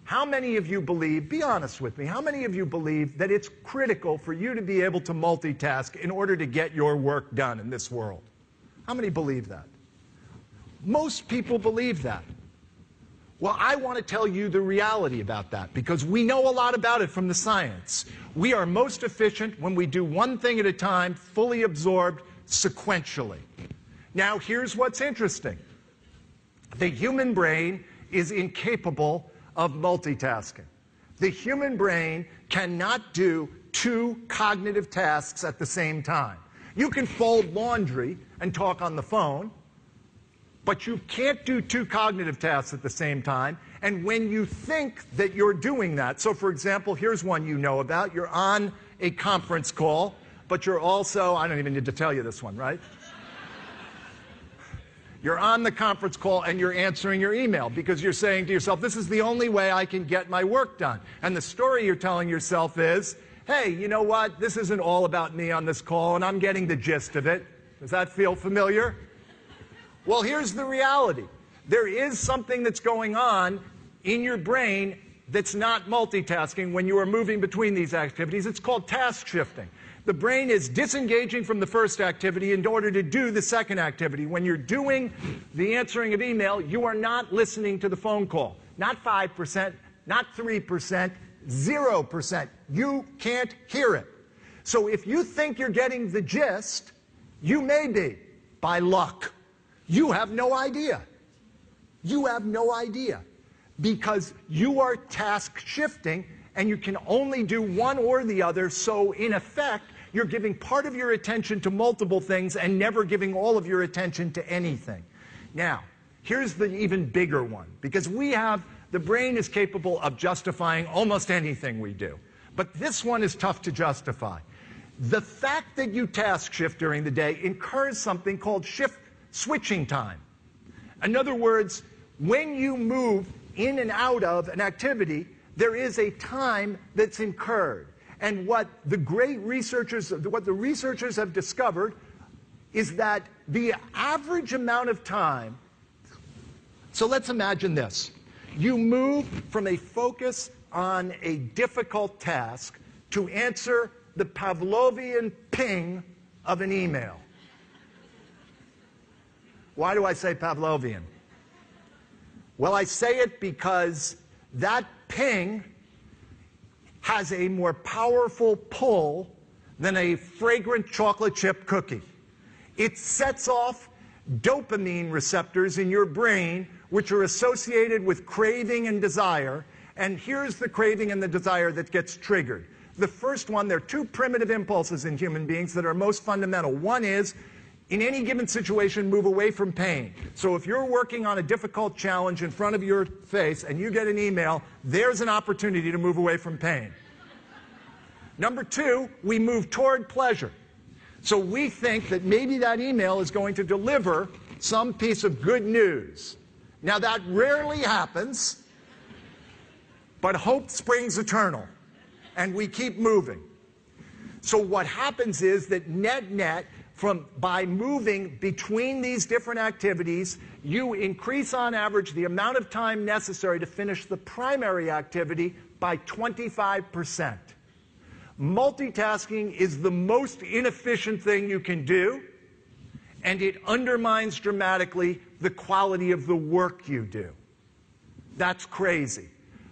How many of you believe, be honest with me, how many of you believe that it's critical for you to be able to multitask in order to get your work done in this world? How many believe that? Most people believe that. Well, I want to tell you the reality about that because we know a lot about it from the science. We are most efficient when we do one thing at a time, fully absorbed, sequentially. Now, here's what's interesting. The human brain is incapable of multitasking. The human brain cannot do two cognitive tasks at the same time. You can fold laundry and talk on the phone, but you can't do two cognitive tasks at the same time. And when you think that you're doing that, so for example, here's one you know about. You're on a conference call, but you're also, I don't even need to tell you this one, right? You're on the conference call and you're answering your email because you're saying to yourself, this is the only way I can get my work done. And the story you're telling yourself is, hey, you know what? This isn't all about me on this call and I'm getting the gist of it. Does that feel familiar? Well, here's the reality. There is something that's going on in your brain that's not multitasking when you are moving between these activities. It's called task shifting. The brain is disengaging from the first activity in order to do the second activity. When you're doing the answering of email, you are not listening to the phone call. Not 5%, not 3%, 0%. You can't hear it. So if you think you're getting the gist, you may be, by luck. You have no idea. You have no idea. Because you are task shifting and you can only do one or the other, so in effect, you're giving part of your attention to multiple things and never giving all of your attention to anything. Now, here's the even bigger one, because the brain is capable of justifying almost anything we do. But this one is tough to justify. The fact that you task shift during the day incurs something called switching time. In other words, when you move in and out of an activity, there is a time that's incurred. And what the researchers have discovered is that the average amount of time, so let's imagine this. You move from a focus on a difficult task to answer the Pavlovian ping of an email. Why do I say Pavlovian? Well, I say it because that ping has a more powerful pull than a fragrant chocolate chip cookie. It sets off dopamine receptors in your brain, which are associated with craving and desire. And here's the craving and the desire that gets triggered. The first one, there are two primitive impulses in human beings that are most fundamental. One is, in any given situation, move away from pain. So if you're working on a difficult challenge in front of your face and you get an email, there's an opportunity to move away from pain. Number two, we move toward pleasure. So we think that maybe that email is going to deliver some piece of good news. Now that rarely happens, but hope springs eternal, and we keep moving. So what happens is that net-net, by moving between these different activities, you increase on average the amount of time necessary to finish the primary activity by 25%. Multitasking is the most inefficient thing you can do, and it undermines dramatically the quality of the work you do. That's crazy.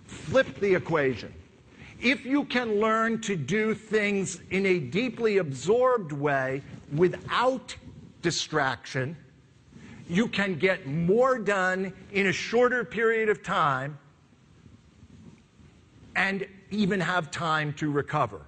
Flip the equation. If you can learn to do things in a deeply absorbed way without distraction, you can get more done in a shorter period of time and even have time to recover.